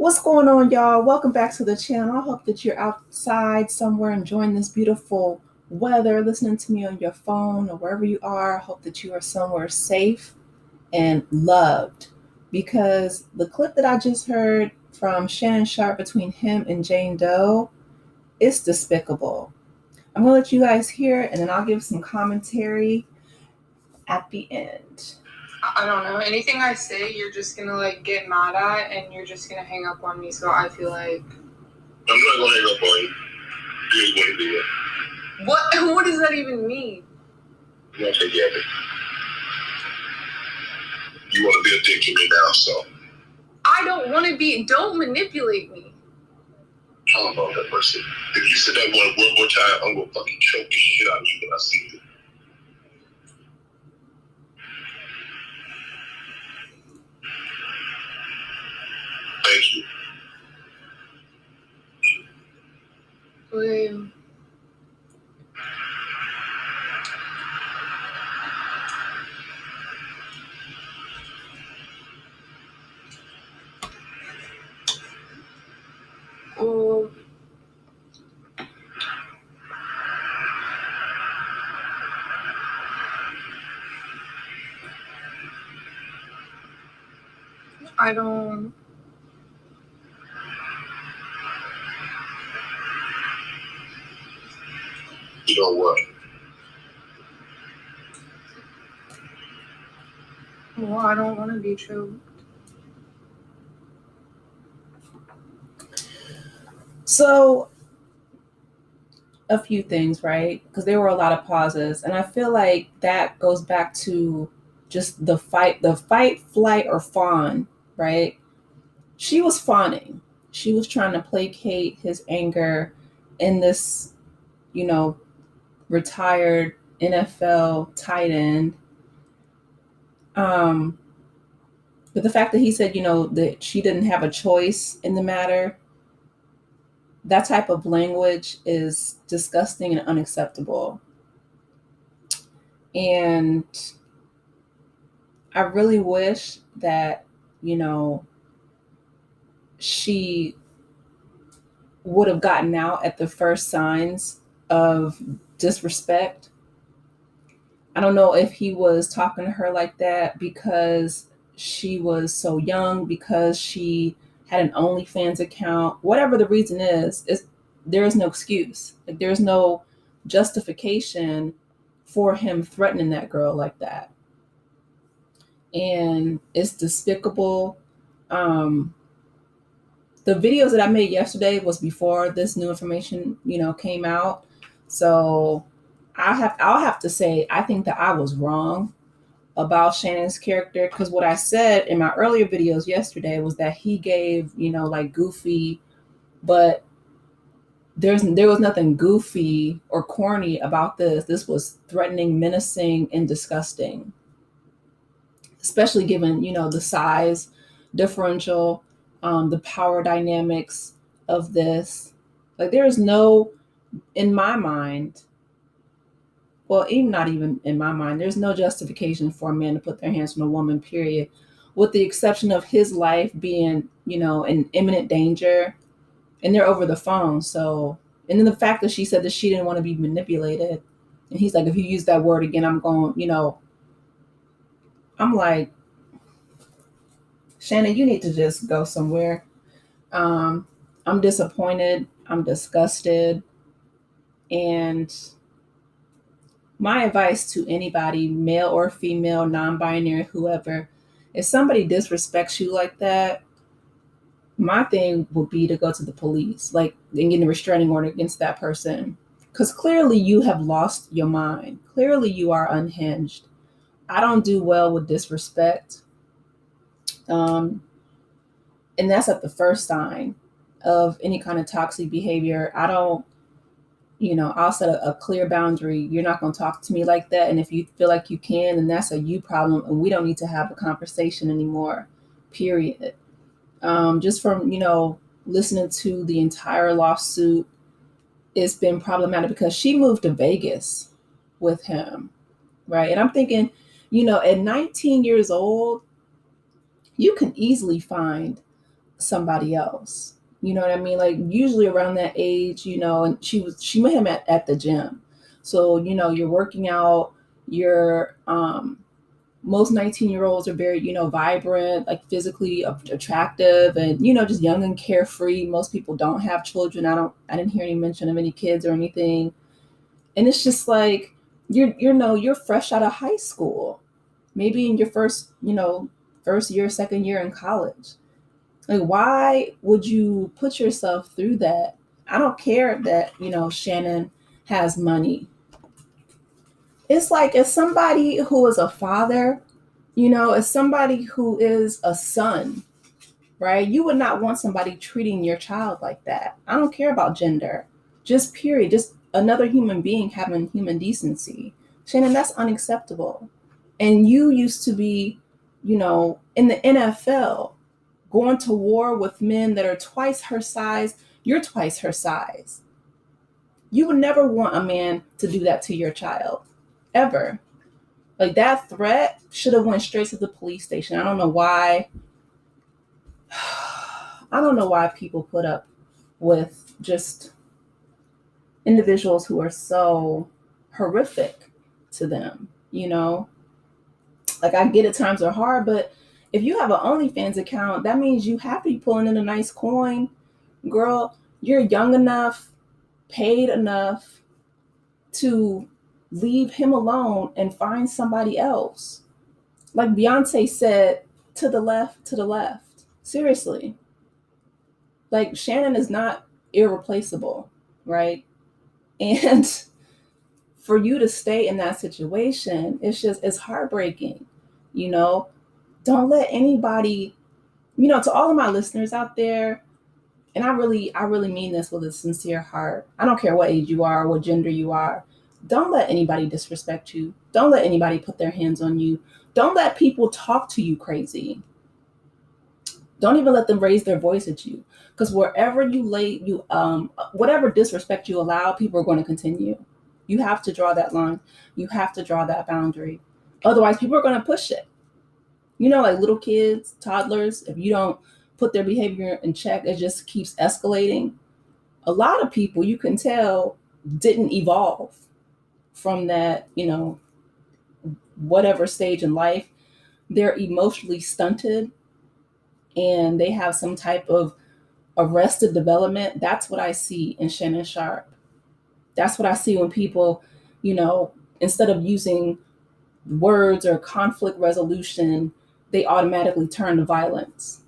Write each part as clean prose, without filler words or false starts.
What's going on, y'all? Welcome back to the channel. I hope that you're outside somewhere enjoying this beautiful weather, listening to me on your phone or wherever you are. I hope that you are somewhere safe and loved, because the clip that I just heard from Shannon Sharpe between him and Jane Doe is despicable. I'm going to let you guys hear it, and then I'll give some commentary at the end. I don't know. Anything I say, you're just gonna get mad at, and you're just gonna hang up on me. So I feel like I'm not gonna hang up on you. Here's what it is. What? What does that even mean? You want to take it? You want to be a dick to me now, so I don't want to be. Don't manipulate me. I don't know that person. If you said that one more time, I'm gonna fucking choke the shit out of you when I see you. Thank you. Wait. Oh. I don't. You know what? Well, I don't want to be choked. So, a few things, right? Because there were a lot of pauses, and I feel like that goes back to just the fight, flight, or fawn, right? She was fawning. She was trying to placate his anger in this, retired NFL tight end. But the fact that he said, that she didn't have a choice in the matter, that type of language is disgusting and unacceptable. And I really wish that, she would have gotten out at the first signs of disrespect. I don't know if he was talking to her like that because she was so young, because she had an OnlyFans account, whatever the reason is there is no excuse. Like, there's no justification for him threatening that girl like that. And it's despicable. The videos that I made yesterday was before this new information, came out. So I'll have to say, I think that I was wrong about Shannon's character, because what I said in my earlier videos yesterday was that he gave, goofy, but there was nothing goofy or corny about this. This was threatening, menacing, and disgusting, especially given, the size differential, the power dynamics of this. Like, there is no, in my mind, well, even not even in my mind, there's no justification for a man to put their hands on a woman, period, with the exception of his life being, in imminent danger, and they're over the phone. So, and then the fact that she said that she didn't want to be manipulated, and he's like, if you use that word again, I'm going, I'm like, Shannon, you need to just go somewhere. I'm disappointed. I'm disgusted. And my advice to anybody, male or female, non-binary, whoever, if somebody disrespects you like that, my thing would be to go to the police, like, and get a restraining order against that person. Because clearly you have lost your mind. Clearly you are unhinged. I don't do well with disrespect. And that's at the first sign of any kind of toxic behavior. I don't, I'll set a clear boundary. You're not going to talk to me like that. And if you feel like you can, then that's a you problem. And we don't need to have a conversation anymore, period. Just from, listening to the entire lawsuit, it's been problematic because she moved to Vegas with him, right? And I'm thinking, at 19 years old, you can easily find somebody else. You know what I mean? Like usually around that age, and she met him at the gym. So, you're working out, you're most 19-year-olds are very, vibrant, like physically attractive and, just young and carefree. Most people don't have children. I didn't hear any mention of any kids or anything. And it's just like, you're fresh out of high school, maybe in your first year, second year in college. Like, why would you put yourself through that? I don't care that, Shannon has money. It's like, as somebody who is a father, as somebody who is a son, right? You would not want somebody treating your child like that. I don't care about gender, just period. Just another human being having human decency. Shannon, that's unacceptable. And you used to be, in the NFL, going to war with men that are twice her size. You're twice her size. You would never want a man to do that to your child, ever. Like, that threat should have went straight to the police station. I don't know why. I don't know why people put up with just individuals who are so horrific to them, Like, I get it, times are hard, but if you have an OnlyFans account, that means you have to be pulling in a nice coin. Girl, you're young enough, paid enough to leave him alone and find somebody else. Like Beyonce said, to the left, to the left. Seriously. Like, Shannon is not irreplaceable, right? And for you to stay in that situation, it's heartbreaking, Don't let anybody, to all of my listeners out there, and I really mean this with a sincere heart. I don't care what age you are, what gender you are. Don't let anybody disrespect you. Don't let anybody put their hands on you. Don't let people talk to you crazy. Don't even let them raise their voice at you. Because wherever whatever disrespect you allow, people are going to continue. You have to draw that line. You have to draw that boundary. Otherwise, people are going to push it. Like little kids, toddlers, if you don't put their behavior in check, it just keeps escalating. A lot of people, you can tell, didn't evolve from that, whatever stage in life. They're emotionally stunted and they have some type of arrested development. That's what I see in Shannon Sharpe. That's what I see when people, instead of using words or conflict resolution, they automatically turn to violence.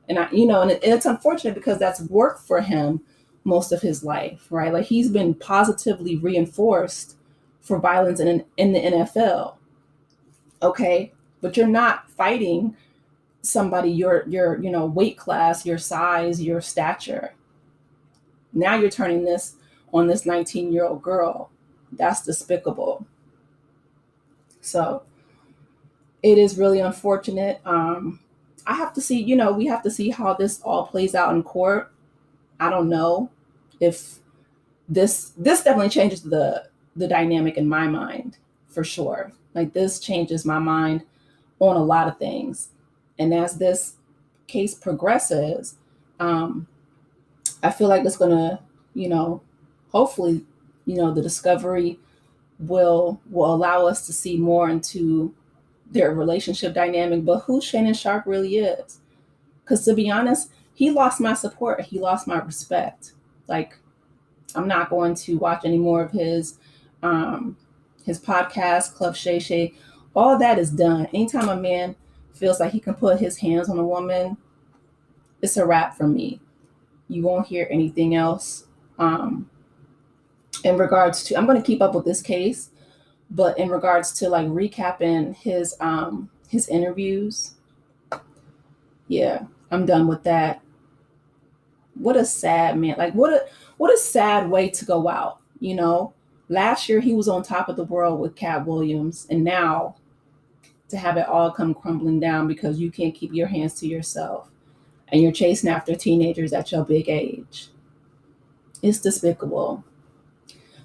And and it's unfortunate because that's worked for him most of his life, right? Like, he's been positively reinforced for violence in the NFL. Okay. But you're not fighting somebody your weight class, your size, your stature. Now you're turning this on this 19-year-old girl. That's despicable. So it is really unfortunate. I have to see, we have to see how this all plays out in court. I don't know if this definitely changes the dynamic in my mind, for sure. Like, this changes my mind on a lot of things. And as this case progresses, I feel like it's gonna, hopefully, the discovery will allow us to see more into their relationship dynamic, but who Shannon Sharpe really is. Because, to be honest, he lost my support. He lost my respect. Like, I'm not going to watch any more of his podcast, Club Shay Shay. All that is done. Anytime a man feels like he can put his hands on a woman, it's a wrap for me. You won't hear anything else. In regards to, I'm going to keep up with this case, but in regards to, like, recapping his interviews, yeah, I'm done with that. What a sad man. Like, what a sad way to go out, Last year he was on top of the world with Cat Williams, and now to have it all come crumbling down because you can't keep your hands to yourself and you're chasing after teenagers at your big age. It's despicable.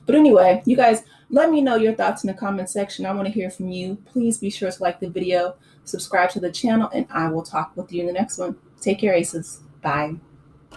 But anyway, you guys, let me know your thoughts in the comment section. I want to hear from you. Please be sure to like the video, subscribe to the channel, and I will talk with you in the next one. Take care, Aces. Bye. Bye.